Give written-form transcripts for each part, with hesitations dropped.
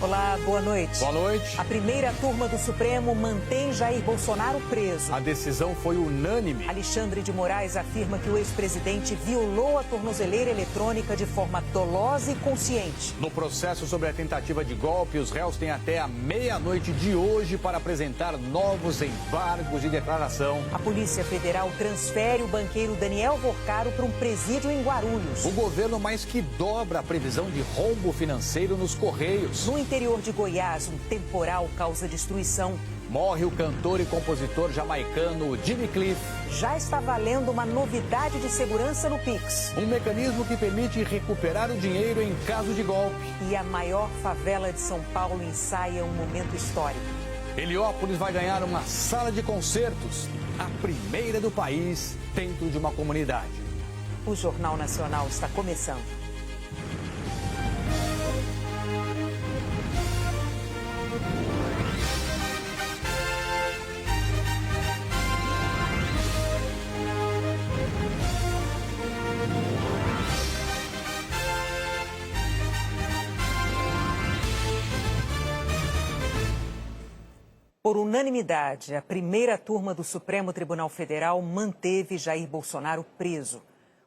Olá, boa noite. Boa noite. A primeira turma do Supremo mantém Jair Bolsonaro preso. A decisão foi unânime. Alexandre de Moraes afirma que o ex-presidente violou a tornozeleira eletrônica de forma dolosa e consciente. No processo sobre a tentativa de golpe, os réus têm até a meia-noite de hoje para apresentar novos embargos de declaração. A Polícia Federal transfere o banqueiro Daniel Vorcaro para um presídio em Guarulhos. O governo mais que dobra a previsão de rombo financeiro nos Correios. No interior de Goiás, um temporal causa destruição. Morre o cantor e compositor jamaicano Jimmy Cliff. Já está valendo uma novidade de segurança no Pix. Um mecanismo que permite recuperar o dinheiro em caso de golpe. E a maior favela de São Paulo ensaia um momento histórico. Heliópolis vai ganhar uma sala de concertos, a primeira do país dentro de uma comunidade. O Jornal Nacional está começando. Por unanimidade, a primeira turma do Supremo Tribunal Federal manteve Jair Bolsonaro preso.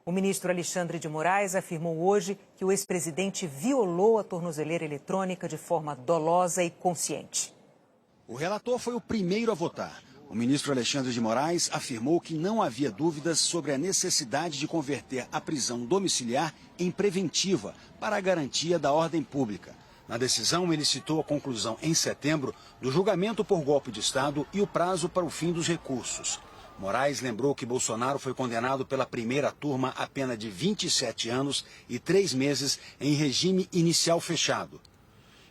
O ministro Alexandre de Moraes afirmou hoje que o ex-presidente violou a tornozeleira eletrônica de forma dolosa e consciente. O relator foi o primeiro a votar. O ministro Alexandre de Moraes afirmou que não havia dúvidas sobre a necessidade de converter a prisão domiciliar em preventiva para a garantia da ordem pública. Na decisão, ele citou a conclusão em setembro do julgamento por golpe de Estado e o prazo para o fim dos recursos. Moraes lembrou que Bolsonaro foi condenado pela primeira turma a pena de 27 anos e 3 meses em regime inicial fechado.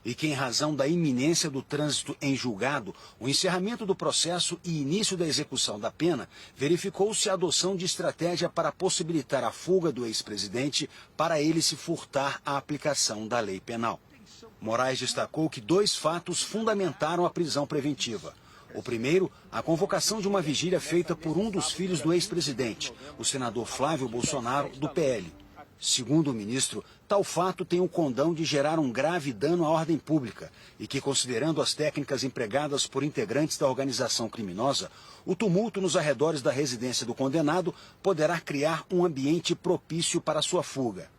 E que, em razão da iminência do trânsito em julgado, o encerramento do processo e início da execução da pena, verificou-se a adoção de estratégia para possibilitar a fuga do ex-presidente para ele se furtar à aplicação da lei penal. Moraes destacou que 2 fatos fundamentaram a prisão preventiva. O primeiro, a convocação de uma vigília feita por um dos filhos do ex-presidente, o senador Flávio Bolsonaro, do PL. Segundo o ministro, tal fato tem o condão de gerar um grave dano à ordem pública e que, considerando as técnicas empregadas por integrantes da organização criminosa, o tumulto nos arredores da residência do condenado poderá criar um ambiente propício para sua fuga.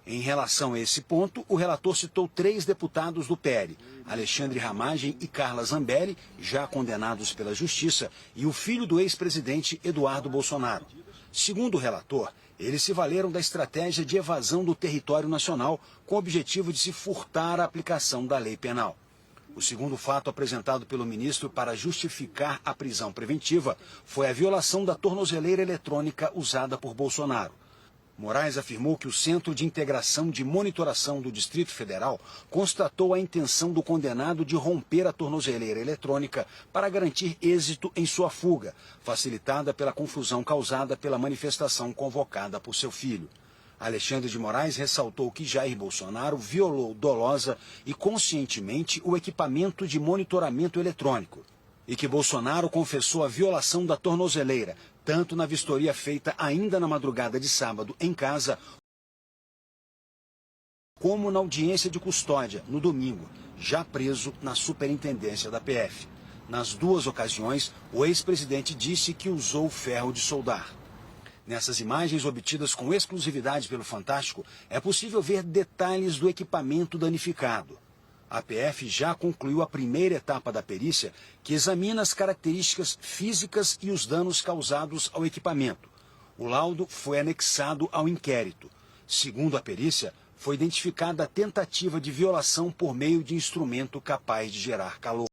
Em relação a esse ponto, o relator citou 3 deputados do PL, Alexandre Ramagem e Carla Zambelli, já condenados pela Justiça, e o filho do ex-presidente Eduardo Bolsonaro. Segundo o relator, eles se valeram da estratégia de evasão do território nacional com o objetivo de se furtar a aplicação da lei penal. O segundo fato apresentado pelo ministro para justificar a prisão preventiva foi a violação da tornozeleira eletrônica usada por Bolsonaro. Moraes afirmou que o Centro de Integração de Monitoração do Distrito Federal constatou a intenção do condenado de romper a tornozeleira eletrônica para garantir êxito em sua fuga, facilitada pela confusão causada pela manifestação convocada por seu filho. Alexandre de Moraes ressaltou que Jair Bolsonaro violou dolosa e conscientemente o equipamento de monitoramento eletrônico e que Bolsonaro confessou a violação da tornozeleira, tanto na vistoria feita ainda na madrugada de sábado em casa, como na audiência de custódia, no domingo, já preso na superintendência da PF. Nas 2 ocasiões, o ex-presidente disse que usou ferro de soldar. Nessas imagens obtidas com exclusividade pelo Fantástico, é possível ver detalhes do equipamento danificado. A PF já concluiu a primeira etapa da perícia, que examina as características físicas e os danos causados ao equipamento. O laudo foi anexado ao inquérito. Segundo a perícia, foi identificada a tentativa de violação por meio de instrumento capaz de gerar calor.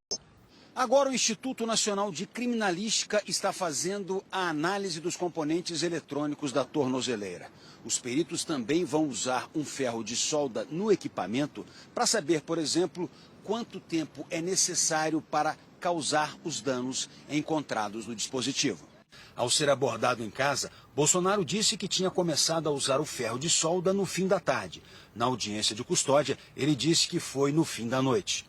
Agora o Instituto Nacional de Criminalística está fazendo a análise dos componentes eletrônicos da tornozeleira. Os peritos também vão usar um ferro de solda no equipamento para saber, por exemplo, quanto tempo é necessário para causar os danos encontrados no dispositivo. Ao ser abordado em casa, Bolsonaro disse que tinha começado a usar o ferro de solda no fim da tarde. Na audiência de custódia, ele disse que foi no fim da noite.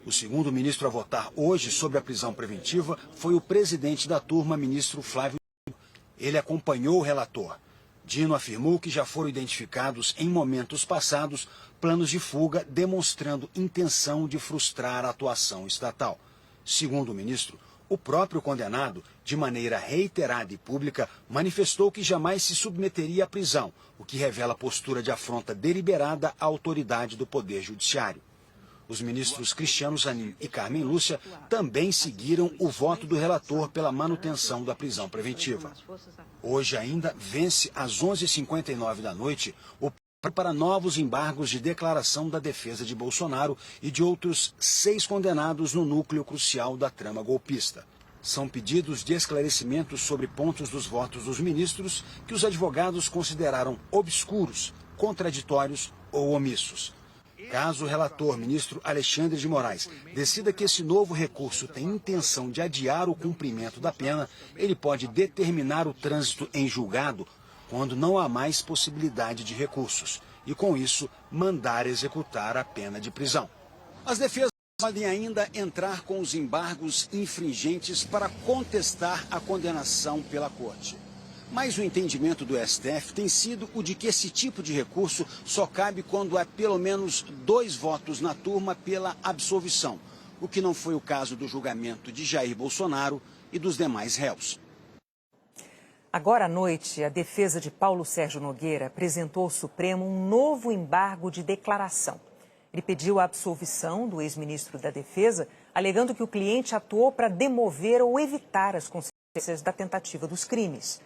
O segundo ministro a votar hoje sobre a prisão preventiva foi o presidente da turma, ministro Flávio. Ele acompanhou o relator. Dino afirmou que já foram identificados em momentos passados planos de fuga demonstrando intenção de frustrar a atuação estatal. Segundo o ministro, o próprio condenado, de maneira reiterada e pública, manifestou que jamais se submeteria à prisão, o que revela postura de afronta deliberada à autoridade do Poder Judiciário. Os ministros Cristiano Zanin e Carmen Lúcia também seguiram o voto do relator pela manutenção da prisão preventiva. Hoje ainda vence às 11h59 da noite o para novos embargos de declaração da defesa de Bolsonaro e de outros 6 condenados no núcleo crucial da trama golpista. São pedidos de esclarecimentos sobre pontos dos votos dos ministros que os advogados consideraram obscuros, contraditórios ou omissos. Caso o relator, ministro Alexandre de Moraes, decida que esse novo recurso tem intenção de adiar o cumprimento da pena, ele pode determinar o trânsito em julgado quando não há mais possibilidade de recursos e, com isso, mandar executar a pena de prisão. As defesas podem ainda entrar com os embargos infringentes para contestar a condenação pela Corte. Mas o entendimento do STF tem sido o de que esse tipo de recurso só cabe quando há pelo menos 2 votos na turma pela absolvição, o que não foi o caso do julgamento de Jair Bolsonaro e dos demais réus. Agora à noite, a defesa de Paulo Sérgio Nogueira apresentou ao Supremo um novo embargo de declaração. Ele pediu a absolvição do ex-ministro da Defesa, alegando que o cliente atuou para demover ou evitar as consequências da tentativa dos crimes.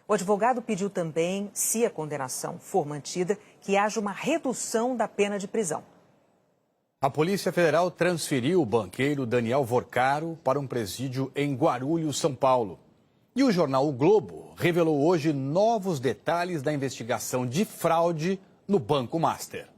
O advogado pediu também, se a condenação for mantida, que haja uma redução da pena de prisão. A Polícia Federal transferiu o banqueiro Daniel Vorcaro para um presídio em Guarulhos, São Paulo. E o jornal O Globo revelou hoje novos detalhes da investigação de fraude no Banco Master.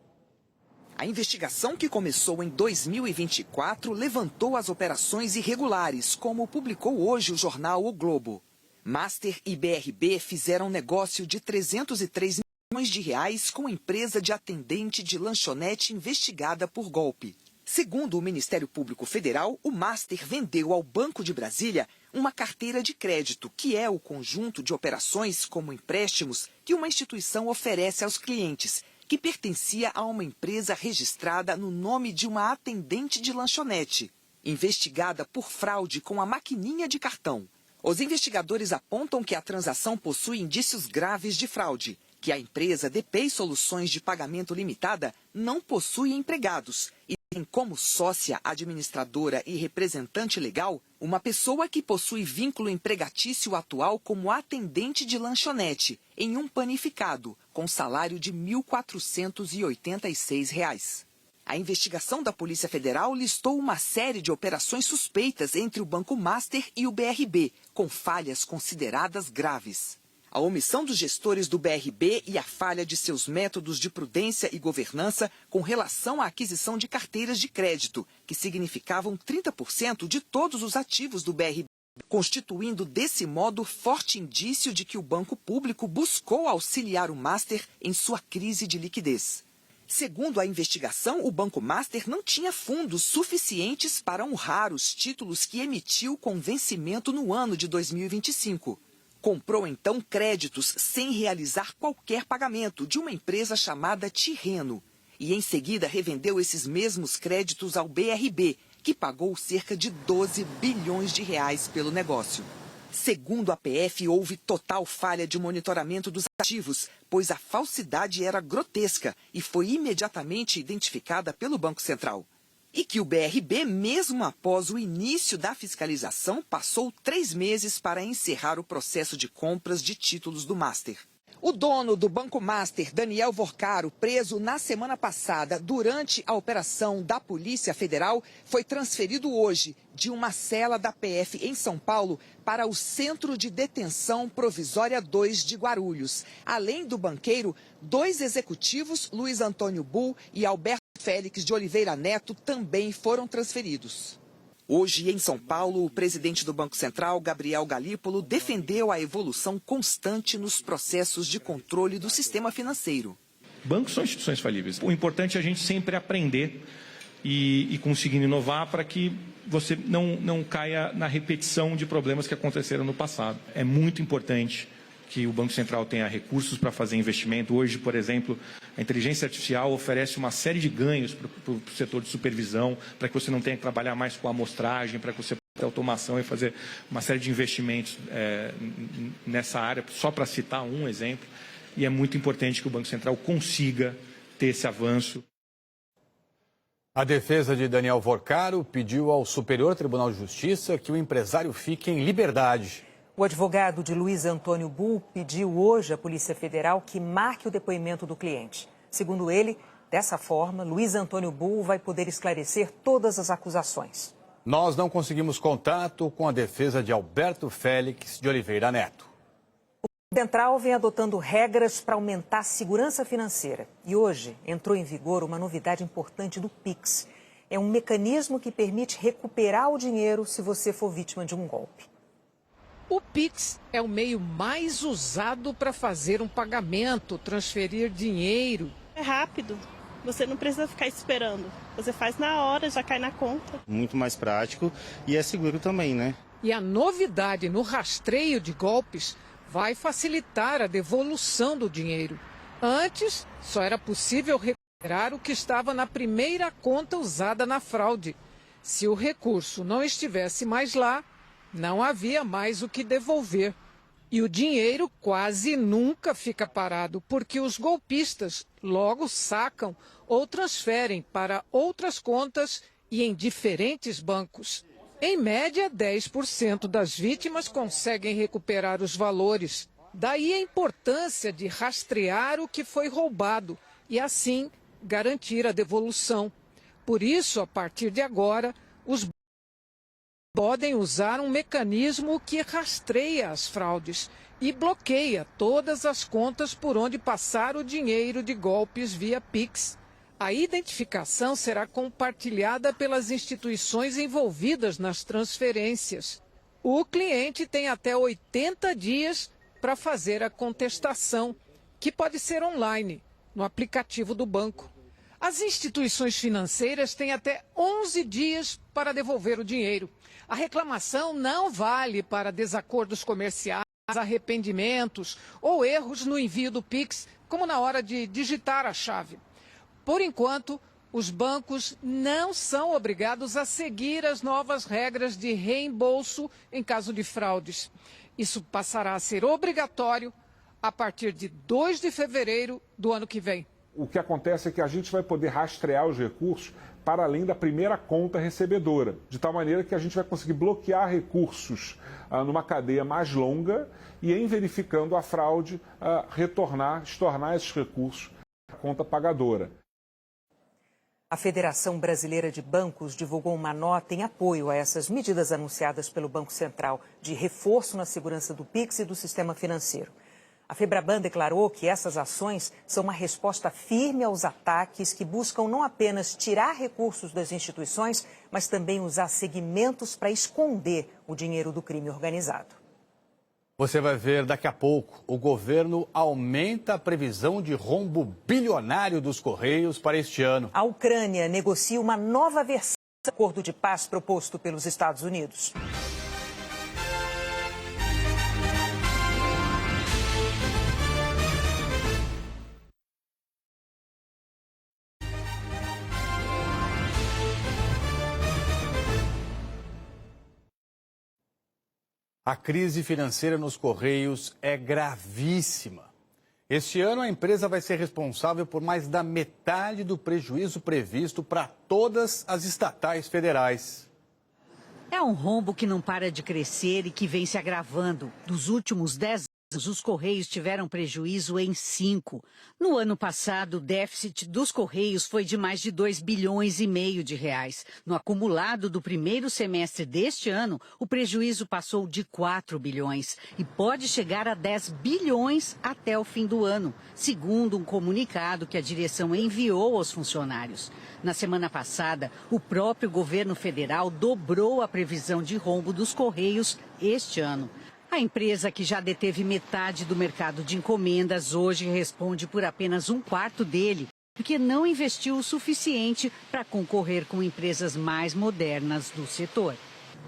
A investigação, que começou em 2024, levantou as operações irregulares, como publicou hoje o jornal O Globo. Master e BRB fizeram um negócio de 303 milhões de reais com a empresa de atendente de lanchonete investigada por golpe. Segundo o Ministério Público Federal, o Master vendeu ao Banco de Brasília uma carteira de crédito, que é o conjunto de operações como empréstimos que uma instituição oferece aos clientes, que pertencia a uma empresa registrada no nome de uma atendente de lanchonete, investigada por fraude com a maquininha de cartão. Os investigadores apontam que a transação possui indícios graves de fraude, que a empresa DPI Soluções de Pagamento Limitada não possui empregados e tem como sócia, administradora e representante legal uma pessoa que possui vínculo empregatício atual como atendente de lanchonete em um panificado, com salário de R$ 1.486. A investigação da Polícia Federal listou uma série de operações suspeitas entre o Banco Master e o BRB, com falhas consideradas graves. A omissão dos gestores do BRB e a falha de seus métodos de prudência e governança com relação à aquisição de carteiras de crédito, que significavam 30% de todos os ativos do BRB, constituindo desse modo forte indício de que o banco público buscou auxiliar o Master em sua crise de liquidez. Segundo a investigação, o Banco Master não tinha fundos suficientes para honrar os títulos que emitiu com vencimento no ano de 2025. Comprou, então, créditos sem realizar qualquer pagamento de uma empresa chamada Tirreno. E, em seguida, revendeu esses mesmos créditos ao BRB, que pagou cerca de 12 bilhões de reais pelo negócio. Segundo a PF, houve total falha de monitoramento dos ativos, pois a falsidade era grotesca e foi imediatamente identificada pelo Banco Central. E que o BRB, mesmo após o início da fiscalização, passou 3 meses para encerrar o processo de compras de títulos do Master. O dono do Banco Master, Daniel Vorcaro, preso na semana passada durante a operação da Polícia Federal, foi transferido hoje de uma cela da PF em São Paulo para o Centro de Detenção Provisória 2 de Guarulhos. Além do banqueiro, 2 executivos, Luiz Antônio Bull e Alberto Félix de Oliveira Neto, também foram transferidos. Hoje, em São Paulo, o presidente do Banco Central, Gabriel Galípolo, defendeu a evolução constante nos processos de controle do sistema financeiro. Bancos são instituições falíveis. O importante é a gente sempre aprender e conseguir inovar para que você não caia na repetição de problemas que aconteceram no passado. É muito importante que o Banco Central tenha recursos para fazer investimento. Hoje, por exemplo, a inteligência artificial oferece uma série de ganhos para o setor de supervisão, para que você não tenha que trabalhar mais com amostragem, para que você possa ter automação e fazer uma série de investimentos nessa área, só para citar um exemplo. E é muito importante que o Banco Central consiga ter esse avanço. A defesa de Daniel Vorcaro pediu ao Superior Tribunal de Justiça que o empresário fique em liberdade. O advogado de Luiz Antônio Bull pediu hoje à Polícia Federal que marque o depoimento do cliente. Segundo ele, dessa forma, Luiz Antônio Bull vai poder esclarecer todas as acusações. Nós não conseguimos contato com a defesa de Alberto Félix de Oliveira Neto. O Central vem adotando regras para aumentar a segurança financeira. E hoje entrou em vigor uma novidade importante do Pix. É um mecanismo que permite recuperar o dinheiro se você for vítima de um golpe. O Pix é o meio mais usado para fazer um pagamento, transferir dinheiro. É rápido, você não precisa ficar esperando. Você faz na hora, já cai na conta. Muito mais prático e é seguro também, né? E a novidade no rastreio de golpes vai facilitar a devolução do dinheiro. Antes, só era possível recuperar o que estava na primeira conta usada na fraude. Se o recurso não estivesse mais lá, não havia mais o que devolver. E o dinheiro quase nunca fica parado, porque os golpistas logo sacam ou transferem para outras contas e em diferentes bancos. Em média, 10% das vítimas conseguem recuperar os valores. Daí a importância de rastrear o que foi roubado e, assim, garantir a devolução. Por isso, a partir de agora, os bancos podem usar um mecanismo que rastreia as fraudes e bloqueia todas as contas por onde passar o dinheiro de golpes via Pix. A identificação será compartilhada pelas instituições envolvidas nas transferências. O cliente tem até 80 dias para fazer a contestação, que pode ser online, no aplicativo do banco. As instituições financeiras têm até 11 dias para devolver o dinheiro. A reclamação não vale para desacordos comerciais, arrependimentos ou erros no envio do Pix, como na hora de digitar a chave. Por enquanto, os bancos não são obrigados a seguir as novas regras de reembolso em caso de fraudes. Isso passará a ser obrigatório a partir de 2 de fevereiro do ano que vem. O que acontece é que a gente vai poder rastrear os recursos para além da primeira conta recebedora, de tal maneira que a gente vai conseguir bloquear recursos numa cadeia mais longa e, em verificando a fraude, estornar esses recursos à conta pagadora. A Federação Brasileira de Bancos divulgou uma nota em apoio a essas medidas anunciadas pelo Banco Central de reforço na segurança do Pix e do sistema financeiro. A Febraban declarou que essas ações são uma resposta firme aos ataques que buscam não apenas tirar recursos das instituições, mas também usar segmentos para esconder o dinheiro do crime organizado. Você vai ver daqui a pouco, o governo aumenta a previsão de rombo bilionário dos Correios para este ano. A Ucrânia negocia uma nova versão do acordo de paz proposto pelos Estados Unidos. A crise financeira nos Correios é gravíssima. Este ano, a empresa vai ser responsável por mais da metade do prejuízo previsto para todas as estatais federais. É um rombo que não para de crescer e que vem se agravando. Dos últimos 10 anos, os Correios tiveram prejuízo em 5. No ano passado, o déficit dos Correios foi de mais de 2,5 bilhões de reais. No acumulado do primeiro semestre deste ano, o prejuízo passou de 4 bilhões e pode chegar a 10 bilhões até o fim do ano, segundo um comunicado que a direção enviou aos funcionários. Na semana passada, o próprio governo federal dobrou a previsão de rombo dos Correios este ano. A empresa, que já deteve metade do mercado de encomendas, hoje responde por apenas 1/4 dele, porque não investiu o suficiente para concorrer com empresas mais modernas do setor.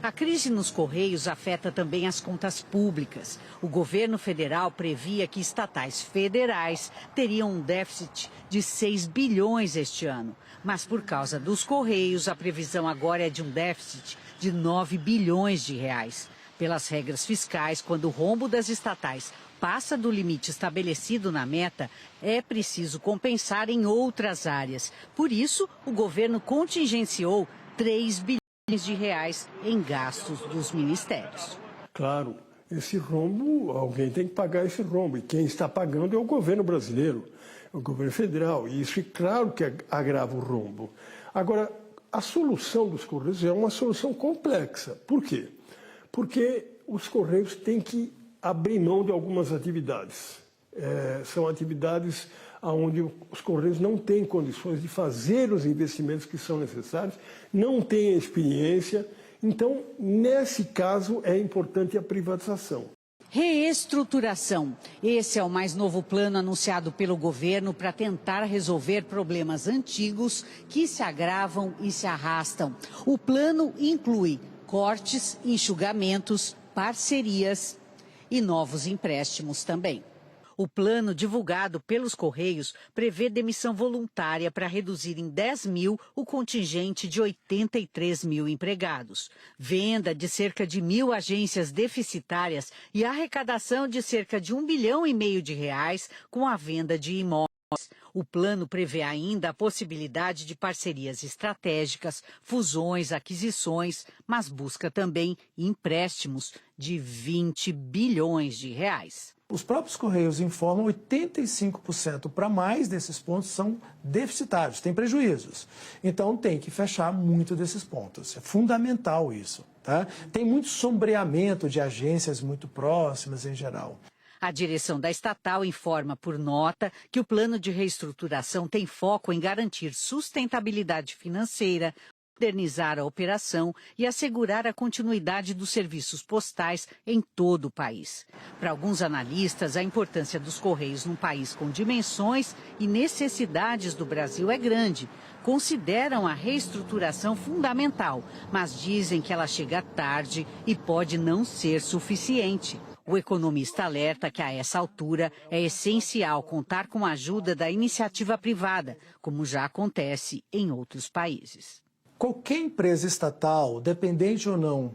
A crise nos Correios afeta também as contas públicas. O governo federal previa que estatais federais teriam um déficit de 6 bilhões este ano. Mas por causa dos Correios, a previsão agora é de um déficit de 9 bilhões de reais. Pelas regras fiscais, quando o rombo das estatais passa do limite estabelecido na meta, é preciso compensar em outras áreas. Por isso, o governo contingenciou 3 bilhões de reais em gastos dos ministérios. Claro, esse rombo, alguém tem que pagar esse rombo. E quem está pagando é o governo brasileiro, o governo federal. E isso é claro que agrava o rombo. Agora, a solução dos Correios é uma solução complexa. Por quê? Porque os Correios têm que abrir mão de algumas atividades. São atividades onde os Correios não têm condições de fazer os investimentos que são necessários, não têm experiência. Então, nesse caso, é importante a privatização. Reestruturação. Esse é o mais novo plano anunciado pelo governo para tentar resolver problemas antigos que se agravam e se arrastam. O plano inclui cortes, enxugamentos, parcerias e novos empréstimos também. O plano divulgado pelos Correios prevê demissão voluntária para reduzir em 10 mil o contingente de 83 mil empregados, venda de cerca de 1.000 agências deficitárias e arrecadação de cerca de R$1,5 bilhão de reais com a venda de imóveis. O plano prevê ainda a possibilidade de parcerias estratégicas, fusões, aquisições, mas busca também empréstimos de 20 bilhões de reais. Os próprios Correios informam 85% para mais desses pontos são deficitários, têm prejuízos. Então tem que fechar muito desses pontos. É fundamental isso, tá? Tem muito sombreamento de agências muito próximas em geral. A direção da estatal informa por nota que o plano de reestruturação tem foco em garantir sustentabilidade financeira, modernizar a operação e assegurar a continuidade dos serviços postais em todo o país. Para alguns analistas, a importância dos Correios num país com dimensões e necessidades do Brasil é grande. Consideram a reestruturação fundamental, mas dizem que ela chega tarde e pode não ser suficiente. O economista alerta que, a essa altura, é essencial contar com a ajuda da iniciativa privada, como já acontece em outros países. Qualquer empresa estatal, dependente ou não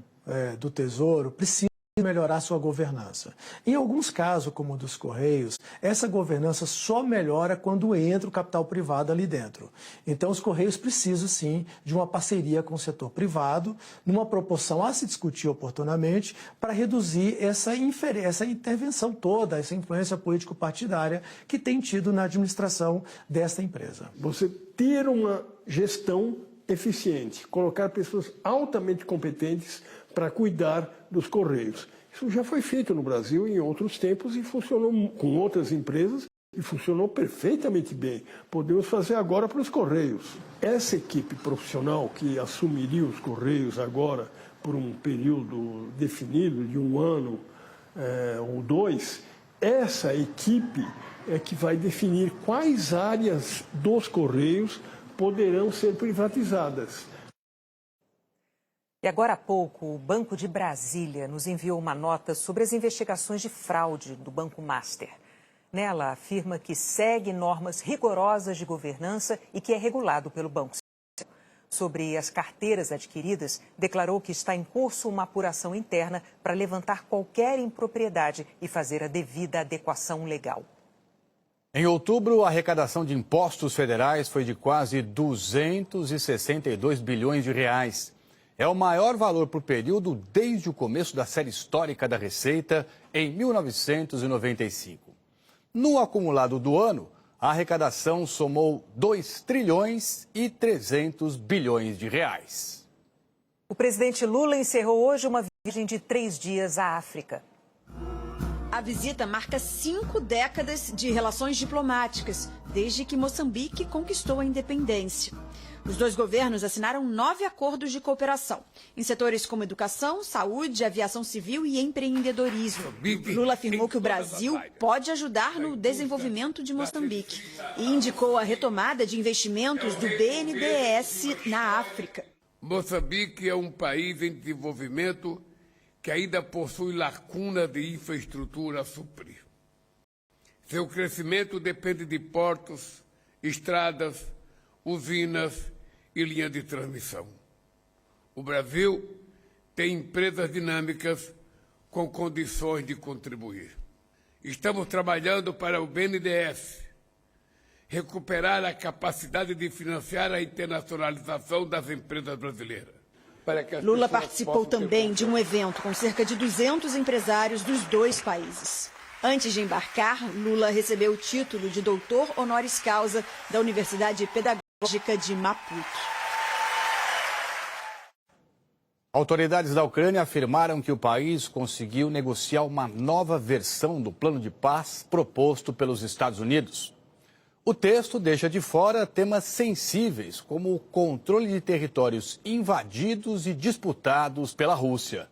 do Tesouro, precisa melhorar sua governança. Em alguns casos, como o dos Correios, essa governança só melhora quando entra o capital privado ali dentro. Então, os Correios precisam, sim, de uma parceria com o setor privado, numa proporção a se discutir oportunamente, para reduzir essa intervenção toda, essa influência político-partidária que tem tido na administração desta empresa. Você ter uma gestão eficiente, colocar pessoas altamente competentes para cuidar dos Correios. Isso já foi feito no Brasil em outros tempos e funcionou com outras empresas e funcionou perfeitamente bem. Podemos fazer agora para os Correios. Essa equipe profissional que assumiria os Correios agora por um período definido de 1 ano ou 2, essa equipe é que vai definir quais áreas dos Correios poderão ser privatizadas. E agora há pouco, o Banco de Brasília nos enviou uma nota sobre as investigações de fraude do Banco Master. Nela, afirma que segue normas rigorosas de governança e que é regulado pelo Banco Central. Sobre as carteiras adquiridas, declarou que está em curso uma apuração interna para levantar qualquer impropriedade e fazer a devida adequação legal. Em outubro, a arrecadação de impostos federais foi de quase 262 bilhões de reais. É o maior valor por período desde o começo da série histórica da Receita, em 1995. No acumulado do ano, a arrecadação somou 2 trilhões e 300 bilhões de reais. O presidente Lula encerrou hoje uma viagem de 3 dias à África. A visita marca 5 décadas de relações diplomáticas, desde que Moçambique conquistou a independência. Os dois governos assinaram 9 acordos de cooperação, em setores como educação, saúde, aviação civil e empreendedorismo. Lula afirmou que o Brasil pode ajudar no desenvolvimento de Moçambique e indicou a retomada de investimentos do BNDES na África. Moçambique é um país em desenvolvimento que ainda possui lacunas de infraestrutura a suprir. Seu crescimento depende de portos, estradas, usinas e linhas de transmissão. O Brasil tem empresas dinâmicas com condições de contribuir. Estamos trabalhando para o BNDES recuperar a capacidade de financiar a internacionalização das empresas brasileiras. Lula participou também de um evento com cerca de 200 empresários dos dois países. Antes de embarcar, Lula recebeu o título de doutor honoris causa da Universidade Pedagógica de Maputo. Autoridades da Ucrânia afirmaram que o país conseguiu negociar uma nova versão do plano de paz proposto pelos Estados Unidos. O texto deixa de fora temas sensíveis, como o controle de territórios invadidos e disputados pela Rússia.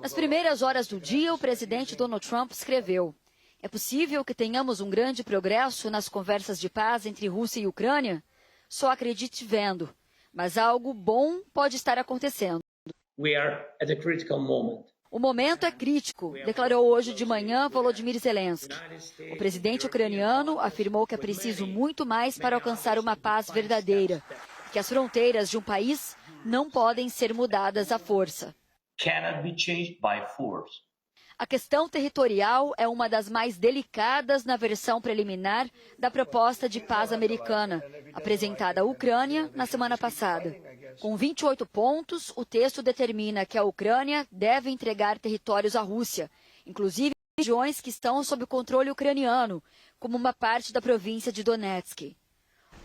Nas primeiras horas do dia, o presidente Donald Trump escreveu: é possível que tenhamos um grande progresso nas conversas de paz entre Rússia e Ucrânia? Só acredite vendo. Mas algo bom pode estar acontecendo. We are at a critical moment. O momento é crítico, declarou hoje de manhã Volodymyr Zelensky. O presidente ucraniano afirmou que é preciso muito mais para alcançar uma paz verdadeira, que as fronteiras de um país não podem ser mudadas à força. Cannot be changed by force. A questão territorial é uma das mais delicadas na versão preliminar da proposta de paz americana, apresentada à Ucrânia na semana passada. Com 28 pontos, o texto determina que a Ucrânia deve entregar territórios à Rússia, inclusive regiões que estão sob controle ucraniano, como uma parte da província de Donetsk.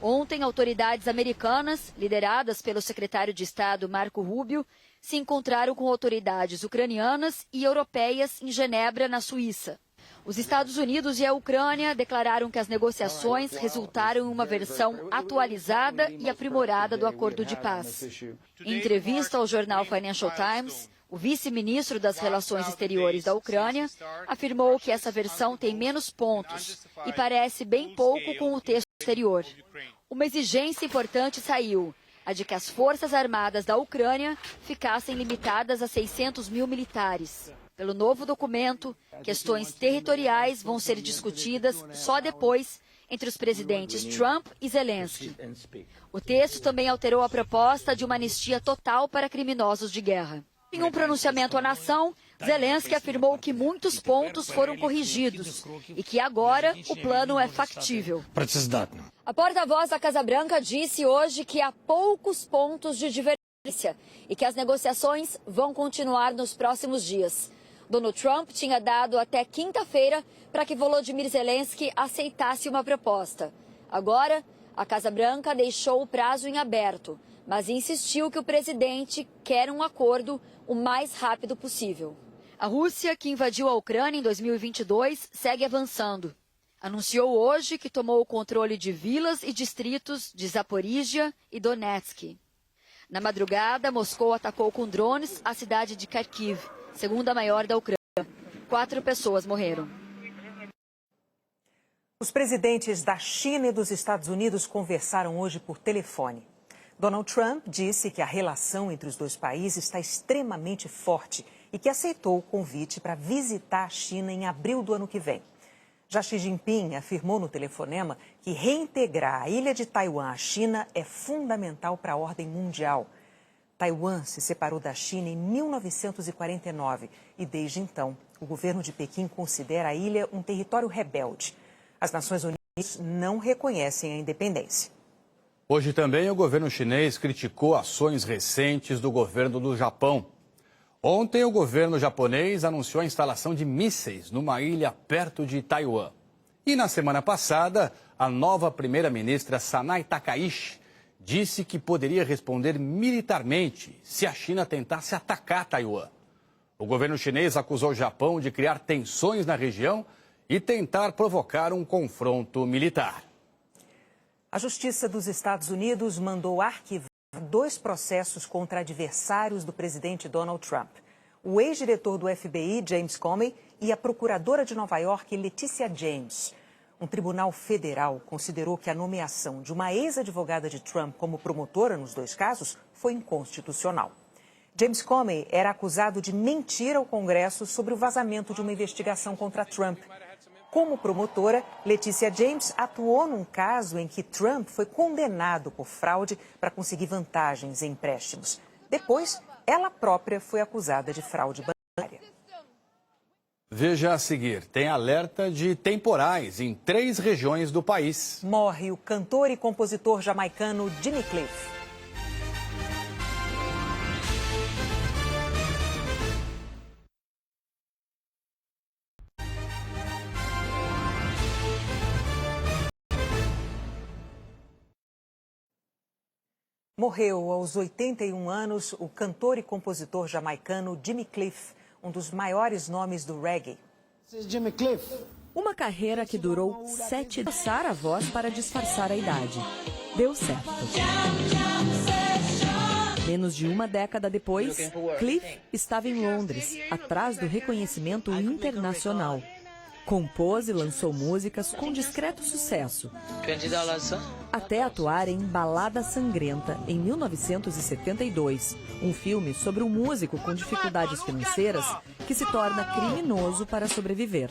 Ontem, autoridades americanas, lideradas pelo secretário de Estado Marco Rubio, se encontraram com autoridades ucranianas e europeias em Genebra, na Suíça. Os Estados Unidos e a Ucrânia declararam que as negociações resultaram em uma versão atualizada e aprimorada do acordo de paz. Em entrevista ao jornal Financial Times, o vice-ministro das Relações Exteriores da Ucrânia afirmou que essa versão tem menos pontos e parece bem pouco com o texto anterior. Uma exigência importante saiu, a de que as Forças Armadas da Ucrânia ficassem limitadas a 600 mil militares. Pelo novo documento, questões territoriais vão ser discutidas só depois entre os presidentes Trump e Zelensky. O texto também alterou a proposta de uma anistia total para criminosos de guerra. Em um pronunciamento à nação, Zelensky afirmou que muitos pontos foram corrigidos e que agora o plano é factível. A porta-voz da Casa Branca disse hoje que há poucos pontos de divergência e que as negociações vão continuar nos próximos dias. Donald Trump tinha dado até quinta-feira para que Volodymyr Zelensky aceitasse uma proposta. Agora, a Casa Branca deixou o prazo em aberto, mas insistiu que o presidente quer um acordo o mais rápido possível. A Rússia, que invadiu a Ucrânia em 2022, segue avançando. Anunciou hoje que tomou o controle de vilas e distritos de Zaporíjia e Donetsk. Na madrugada, Moscou atacou com drones a cidade de Kharkiv, segunda maior da Ucrânia. 4 pessoas morreram. Os presidentes da China e dos Estados Unidos conversaram hoje por telefone. Donald Trump disse que a relação entre os dois países está extremamente forte e que aceitou o convite para visitar a China em abril do ano que vem. Já Xi Jinping afirmou no telefonema que reintegrar a ilha de Taiwan à China é fundamental para a ordem mundial. Taiwan se separou da China em 1949 e, desde então, o governo de Pequim considera a ilha um território rebelde. As Nações Unidas não reconhecem a independência. Hoje também o governo chinês criticou ações recentes do governo do Japão. Ontem o governo japonês anunciou a instalação de mísseis numa ilha perto de Taiwan. E na semana passada, a nova primeira-ministra Sanai Takaichi disse que poderia responder militarmente se a China tentasse atacar Taiwan. O governo chinês acusou o Japão de criar tensões na região e tentar provocar um confronto militar. A Justiça dos Estados Unidos mandou arquivar 2 processos contra adversários do presidente Donald Trump. O ex-diretor do FBI, James Comey, e a procuradora de Nova York, Leticia James. Um tribunal federal considerou que a nomeação de uma ex-advogada de Trump como promotora nos dois casos foi inconstitucional. James Comey era acusado de mentir ao Congresso sobre o vazamento de uma investigação contra Trump. Como promotora, Letícia James atuou num caso em que Trump foi condenado por fraude para conseguir vantagens em empréstimos. Depois, ela própria foi acusada de fraude bancária. Veja a seguir, tem alerta de temporais em 3 regiões do país. Morre o cantor e compositor jamaicano Jimmy Cliff. Morreu aos 81 anos o cantor e compositor jamaicano Jimmy Cliff, um dos maiores nomes do reggae. Jimmy Cliff. Uma carreira que durou 7 anos. Forçar a voz para disfarçar a idade. Deu certo. Menos de uma década depois, Cliff estava em Londres, atrás do reconhecimento internacional. Compôs e lançou músicas com discreto sucesso. Até atuar em Balada Sangrenta, em 1972, um filme sobre um músico com dificuldades financeiras que se torna criminoso para sobreviver.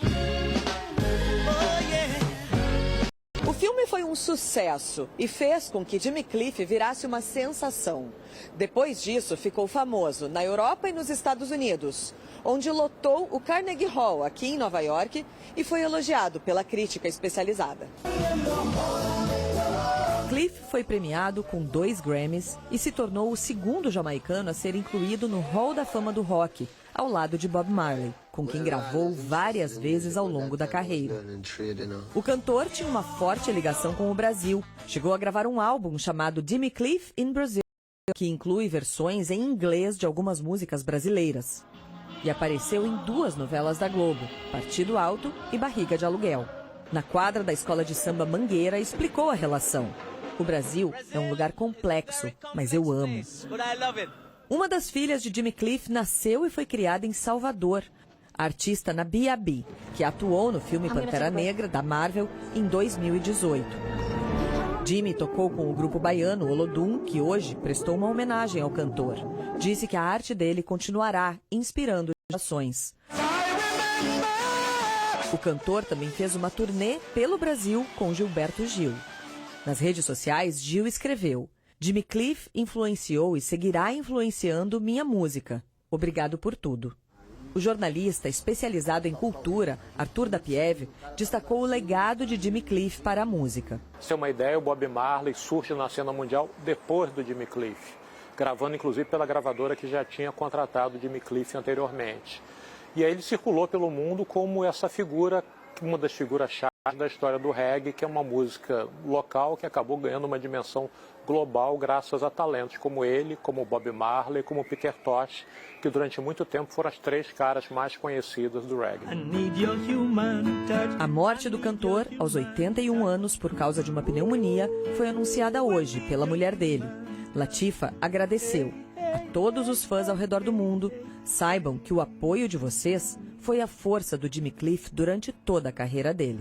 O filme foi um sucesso e fez com que Jimmy Cliff virasse uma sensação. Depois disso, ficou famoso na Europa e nos Estados Unidos, onde lotou o Carnegie Hall, aqui em Nova York, e foi elogiado pela crítica especializada. Cliff foi premiado com 2 Grammys e se tornou o segundo jamaicano a ser incluído no Hall da Fama do Rock, ao lado de Bob Marley, com quem gravou várias vezes ao longo da carreira. O cantor tinha uma forte ligação com o Brasil. Chegou a gravar um álbum chamado Jimmy Cliff in Brazil, que inclui versões em inglês de algumas músicas brasileiras. E apareceu em 2 novelas da Globo, Partido Alto e Barriga de Aluguel. Na quadra da escola de samba Mangueira, explicou a relação. O Brasil é um lugar complexo, mas eu amo. Uma das filhas de Jimmy Cliff nasceu e foi criada em Salvador. A artista Nabi Abi, que atuou no filme Pantera Negra, da Marvel, em 2018. Jimmy tocou com o grupo baiano Olodum, que hoje prestou uma homenagem ao cantor. Disse que a arte dele continuará inspirando gerações. O cantor também fez uma turnê pelo Brasil com Gilberto Gil. Nas redes sociais, Gil escreveu: Jimmy Cliff influenciou e seguirá influenciando minha música. Obrigado por tudo. O jornalista especializado em cultura, Arthur Dapiev, destacou o legado de Jimmy Cliff para a música. Pra ter uma ideia, o Bob Marley surge na cena mundial depois do Jimmy Cliff, gravando inclusive pela gravadora que já tinha contratado Jimmy Cliff anteriormente. E aí ele circulou pelo mundo como essa figura, uma das figuras-chave da história do reggae, que é uma música local que acabou ganhando uma dimensão global graças a talentos como ele, como Bob Marley, como Peter Tosh, que durante muito tempo foram as 3 caras mais conhecidas do reggae. A morte do cantor, aos 81 anos, por causa de uma pneumonia, foi anunciada hoje pela mulher dele. Latifa agradeceu. A todos os fãs ao redor do mundo, saibam que o apoio de vocês foi a força do Jimmy Cliff durante toda a carreira dele.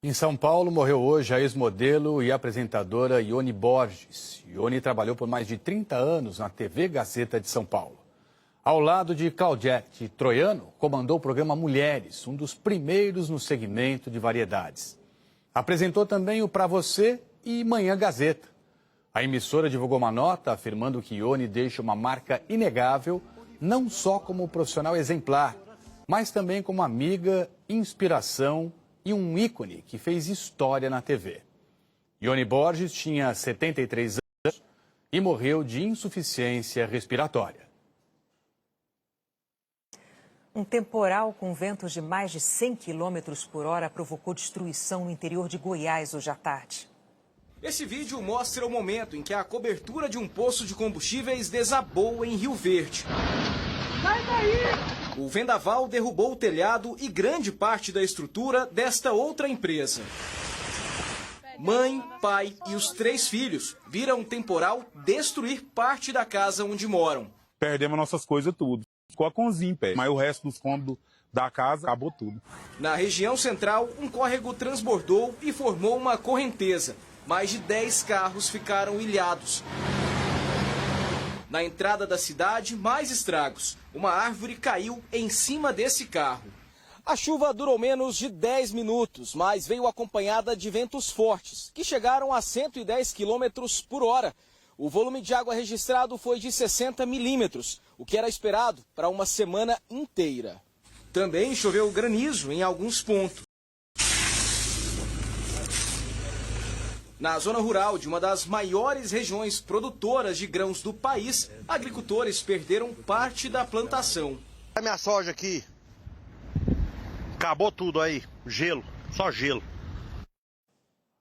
Em São Paulo, morreu hoje a ex-modelo e apresentadora Ione Borges. Ione trabalhou por mais de 30 anos na TV Gazeta de São Paulo. Ao lado de Claudete Troiano, comandou o programa Mulheres, um dos primeiros no segmento de variedades. Apresentou também o Pra Você e Manhã Gazeta. A emissora divulgou uma nota afirmando que Ione deixa uma marca inegável, não só como profissional exemplar, mas também como amiga, inspiração e um ícone que fez história na TV. Ione Borges tinha 73 anos e morreu de insuficiência respiratória. Um temporal com ventos de mais de 100 km por hora provocou destruição no interior de Goiás hoje à tarde. Esse vídeo mostra o momento em que a cobertura de um poço de combustíveis desabou em Rio Verde. Sai daí! O vendaval derrubou o telhado e grande parte da estrutura desta outra empresa. Mãe, pai e os 3 filhos viram o temporal destruir parte da casa onde moram. Perdemos nossas coisas tudo. Ficou a cozinha em pé, mas o resto dos cômodos da casa acabou tudo. Na região central, um córrego transbordou e formou uma correnteza. Mais de 10 carros ficaram ilhados. Na entrada da cidade, mais estragos. Uma árvore caiu em cima desse carro. A chuva durou menos de 10 minutos, mas veio acompanhada de ventos fortes, que chegaram a 110 km por hora. O volume de água registrado foi de 60 milímetros, o que era esperado para uma semana inteira. Também choveu granizo em alguns pontos. Na zona rural de uma das maiores regiões produtoras de grãos do país, agricultores perderam parte da plantação. A minha soja aqui, acabou tudo aí, gelo, só gelo.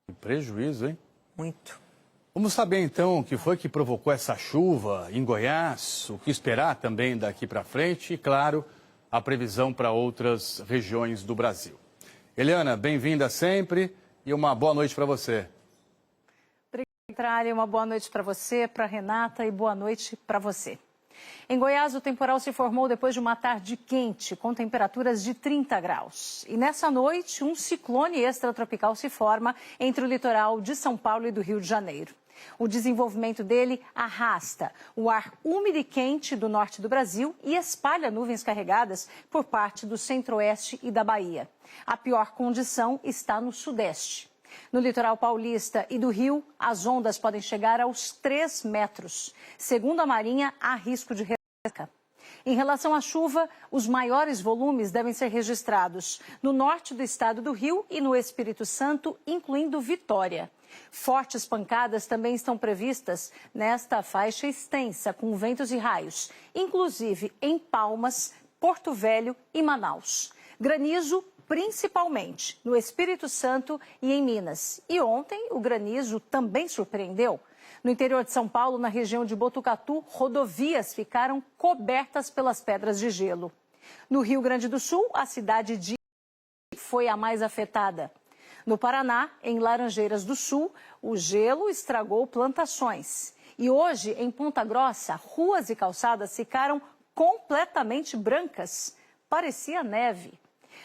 Que prejuízo, hein? Muito. Vamos saber então o que foi que provocou essa chuva em Goiás, o que esperar também daqui para frente e, claro, a previsão para outras regiões do Brasil. Eliana, bem-vinda sempre e uma boa noite para você. Uma boa noite para você, para Renata e boa noite para você. Em Goiás, o temporal se formou depois de uma tarde quente, com temperaturas de 30 graus. E nessa noite, um ciclone extratropical se forma entre o litoral de São Paulo e do Rio de Janeiro. O desenvolvimento dele arrasta o ar úmido e quente do norte do Brasil e espalha nuvens carregadas por parte do centro-oeste e da Bahia. A pior condição está no sudeste. No litoral paulista e do Rio, as ondas podem chegar aos 3 metros. Segundo a Marinha, há risco de ressaca. Em relação à chuva, os maiores volumes devem ser registrados no norte do estado do Rio e no Espírito Santo, incluindo Vitória. Fortes pancadas também estão previstas nesta faixa extensa, com ventos e raios, inclusive em Palmas, Porto Velho e Manaus. Granizo, principalmente no Espírito Santo e em Minas. E ontem o granizo também surpreendeu. No interior de São Paulo, na região de Botucatu, rodovias ficaram cobertas pelas pedras de gelo. No Rio Grande do Sul, a cidade de foi a mais afetada. No Paraná, em Laranjeiras do Sul, o gelo estragou plantações. E hoje, em Ponta Grossa, ruas e calçadas ficaram completamente brancas. Parecia neve.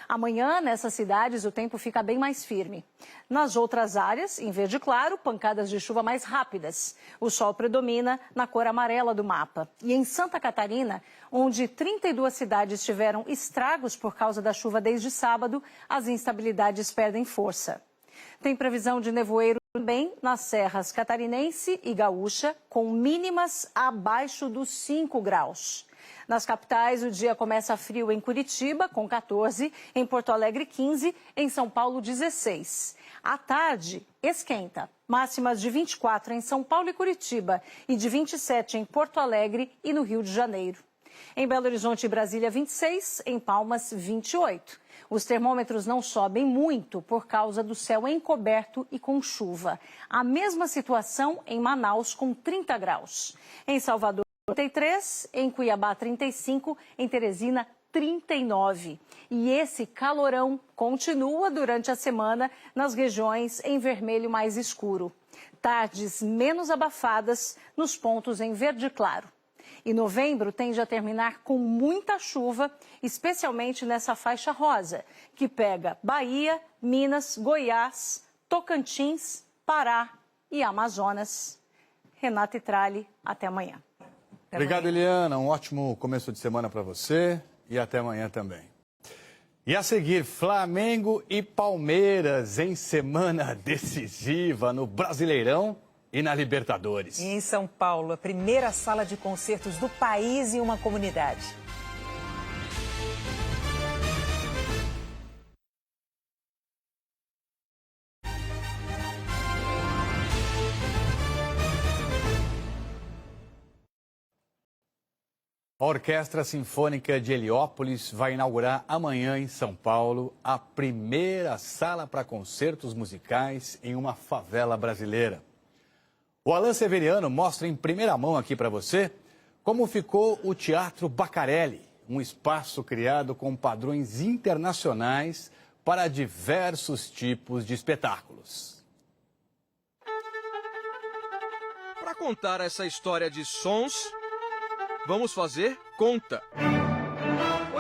Amanhã, nessas cidades, o tempo fica bem mais firme. Nas outras áreas, em verde claro, pancadas de chuva mais rápidas. O sol predomina na cor amarela do mapa. E em Santa Catarina, onde 32 cidades tiveram estragos por causa da chuva desde sábado, as instabilidades perdem força. Tem previsão de nevoeiro também nas serras catarinense e gaúcha, com mínimas abaixo dos 5 graus. Nas capitais, o dia começa frio em Curitiba, com 14, em Porto Alegre, 15, em São Paulo, 16. À tarde, esquenta. Máximas de 24 em São Paulo e Curitiba e de 27 em Porto Alegre e no Rio de Janeiro. Em Belo Horizonte e Brasília, 26, em Palmas, 28. Os termômetros não sobem muito por causa do céu encoberto e com chuva. A mesma situação em Manaus, com 30 graus. Em Salvador, 33, em Cuiabá 35, em Teresina 39. E esse calorão continua durante a semana nas regiões em vermelho mais escuro. Tardes menos abafadas nos pontos em verde claro. E novembro tende a terminar com muita chuva, especialmente nessa faixa rosa, que pega Bahia, Minas, Goiás, Tocantins, Pará e Amazonas. Renata Itrali, até amanhã. Obrigado, Eliana. Um ótimo começo de semana para você e até amanhã também. E a seguir, Flamengo e Palmeiras em semana decisiva no Brasileirão e na Libertadores. E em São Paulo, a primeira sala de concertos do país em uma comunidade. A Orquestra Sinfônica de Heliópolis vai inaugurar amanhã em São Paulo a primeira sala para concertos musicais em uma favela brasileira. O Alan Severiano mostra em primeira mão aqui para você como ficou o Teatro Bacarelli, um espaço criado com padrões internacionais para diversos tipos de espetáculos. Para contar essa história de sons, vamos fazer conta.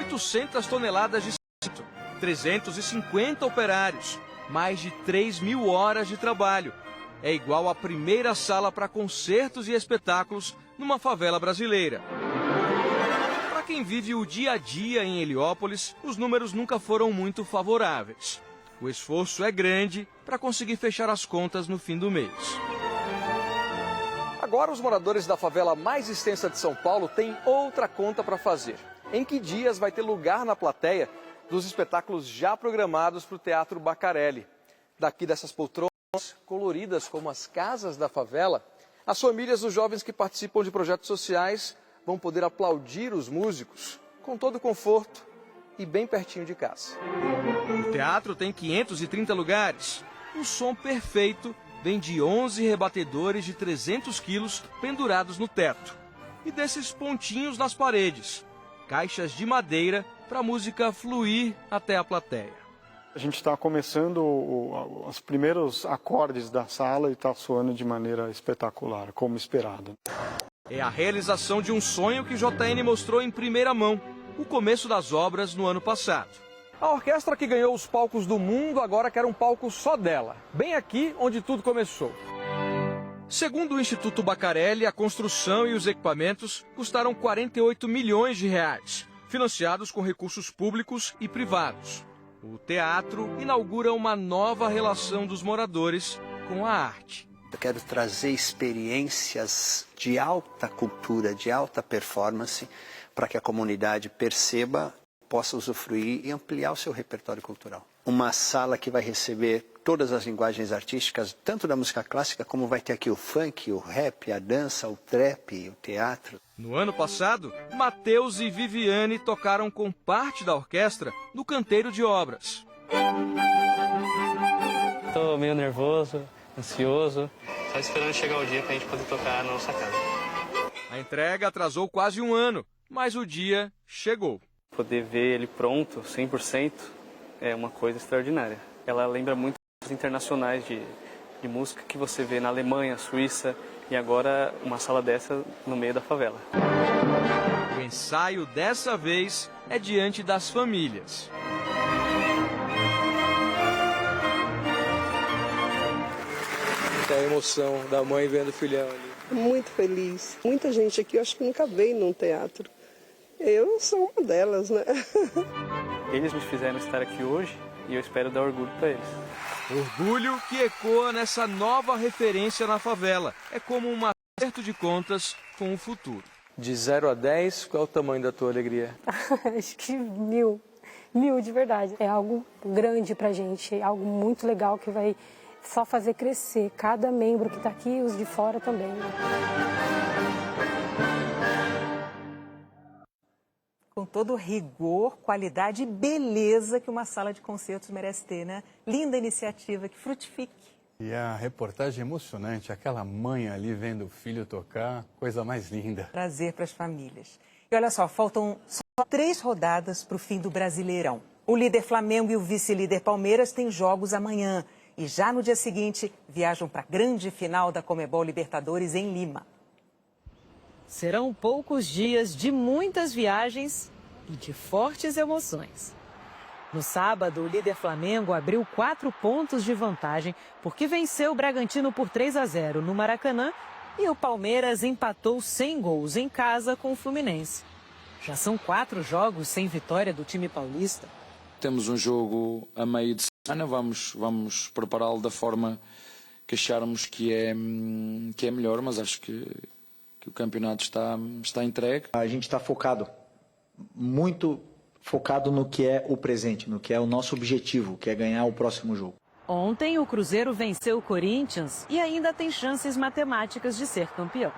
800 toneladas de cimento, 350 operários, mais de 3.000 horas de trabalho. É igual à primeira sala para concertos e espetáculos numa favela brasileira. Para quem vive o dia a dia em Heliópolis, os números nunca foram muito favoráveis. O esforço é grande para conseguir fechar as contas no fim do mês. Agora os moradores da favela mais extensa de São Paulo têm outra conta para fazer. Em que dias vai ter lugar na plateia dos espetáculos já programados para o Teatro Bacarelli? Daqui dessas poltronas coloridas como as casas da favela, as famílias dos jovens que participam de projetos sociais vão poder aplaudir os músicos com todo conforto e bem pertinho de casa. O teatro tem 530 lugares. O som perfeito vem de 11 rebatedores de 300 quilos pendurados no teto. E desses pontinhos nas paredes, caixas de madeira para a música fluir até a plateia. A gente está começando os primeiros acordes da sala e está soando de maneira espetacular, como esperado. É a realização de um sonho que JN mostrou em primeira mão, o começo das obras no ano passado. A orquestra que ganhou os palcos do mundo agora quer um palco só dela, bem aqui onde tudo começou. Segundo o Instituto Bacarelli, a construção e os equipamentos custaram 48 milhões de reais, financiados com recursos públicos e privados. O teatro inaugura uma nova relação dos moradores com a arte. Eu quero trazer experiências de alta cultura, de alta performance, para que a comunidade perceba, possa usufruir e ampliar o seu repertório cultural. Uma sala que vai receber todas as linguagens artísticas, tanto da música clássica, como vai ter aqui o funk, o rap, a dança, o trap, o teatro. No ano passado, Matheus e Viviane tocaram com parte da orquestra no canteiro de obras. Estou meio nervoso, ansioso, só esperando chegar o dia para a gente poder tocar na nossa casa. A entrega atrasou quase um ano, mas o dia chegou. Poder ver ele pronto, 100%, é uma coisa extraordinária. Ela lembra muito os internacionais de música que você vê na Alemanha, Suíça, e agora uma sala dessa no meio da favela. O ensaio dessa vez é diante das famílias. A emoção da mãe vendo o filhão ali. Muito feliz. Muita gente aqui, eu acho que nunca veio num teatro. Eu sou uma delas, né? Eles me fizeram estar aqui hoje e eu espero dar orgulho para eles. Orgulho que ecoa nessa nova referência na favela. É como um acerto de contas com o futuro. De 0 a 10, qual é o tamanho da tua alegria? Acho que 1000. 1000 de verdade. É algo grande pra gente, é algo muito legal que vai só fazer crescer cada membro que está aqui e os de fora também. Com todo rigor, qualidade e beleza que uma sala de concertos merece ter, né? Linda iniciativa, que frutifique. E a reportagem emocionante, aquela mãe ali vendo o filho tocar, coisa mais linda. Prazer para as famílias. E olha só, faltam só 3 rodadas para o fim do Brasileirão. O líder Flamengo e o vice-líder Palmeiras têm jogos amanhã. E já no dia seguinte, viajam para a grande final da Conmebol Libertadores em Lima. Serão poucos dias de muitas viagens e de fortes emoções. No sábado, o líder Flamengo abriu 4 pontos de vantagem porque venceu o Bragantino por 3-0 no Maracanã e o Palmeiras empatou sem gols em casa com o Fluminense. Já são 4 jogos sem vitória do time paulista. Temos um jogo a meio de semana, vamos prepará-lo da forma que acharmos que é melhor, mas acho que o campeonato está entregue. A gente está muito focado no que é o presente, no que é o nosso objetivo, que é ganhar o próximo jogo. Ontem o Cruzeiro venceu o Corinthians e ainda tem chances matemáticas de ser campeão.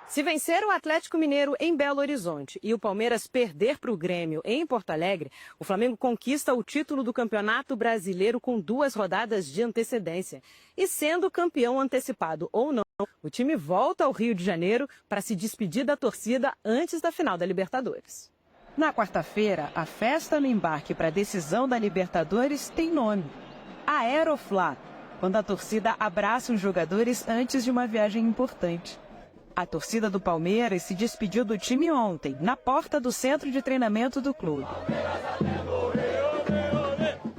Se vencer o Atlético Mineiro em Belo Horizonte e o Palmeiras perder para o Grêmio em Porto Alegre, o Flamengo conquista o título do Campeonato Brasileiro com 2 rodadas de antecedência. E sendo campeão antecipado ou não, o time volta ao Rio de Janeiro para se despedir da torcida antes da final da Libertadores. Na quarta-feira, a festa no embarque para a decisão da Libertadores tem nome: Aeroflá, quando a torcida abraça os jogadores antes de uma viagem importante. A torcida do Palmeiras se despediu do time ontem, na porta do centro de treinamento do clube.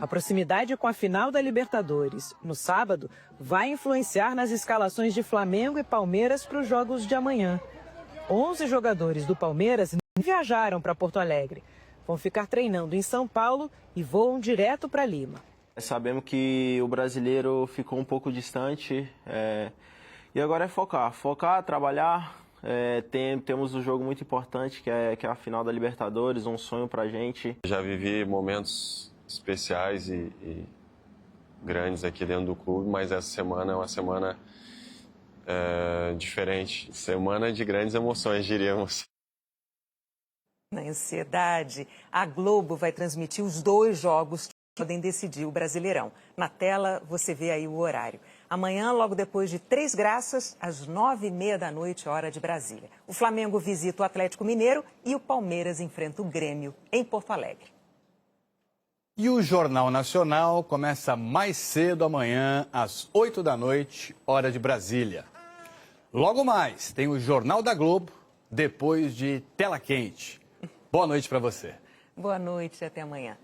A proximidade com a final da Libertadores, no sábado, vai influenciar nas escalações de Flamengo e Palmeiras para os jogos de amanhã. 11 jogadores do Palmeiras viajaram para Porto Alegre. Vão ficar treinando em São Paulo e voam direto para Lima. Sabemos que o brasileiro ficou um pouco distante e agora é focar, trabalhar. Temos um jogo muito importante que é a final da Libertadores, um sonho pra gente. Já vivi momentos especiais e grandes aqui dentro do clube, mas essa semana é uma semana diferente. Semana de grandes emoções, diríamos. Na ansiedade, a Globo vai transmitir os 2 jogos que podem decidir o Brasileirão. Na tela, você vê aí o horário. Amanhã, logo depois de 3 Graças, às 9h30 da noite, hora de Brasília. O Flamengo visita o Atlético Mineiro e o Palmeiras enfrenta o Grêmio, em Porto Alegre. E o Jornal Nacional começa mais cedo amanhã, às 8 da noite, hora de Brasília. Logo mais, tem o Jornal da Globo, depois de Tela Quente. Boa noite para você. Boa noite e até amanhã.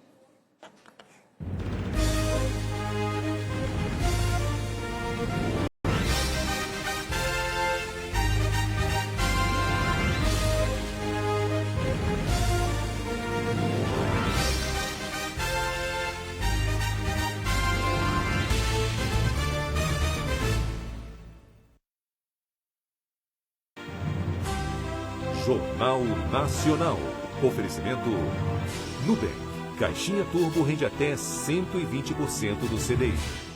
Jornal Nacional. Oferecimento Nubank. Caixinha Turbo rende até 120% do CDI.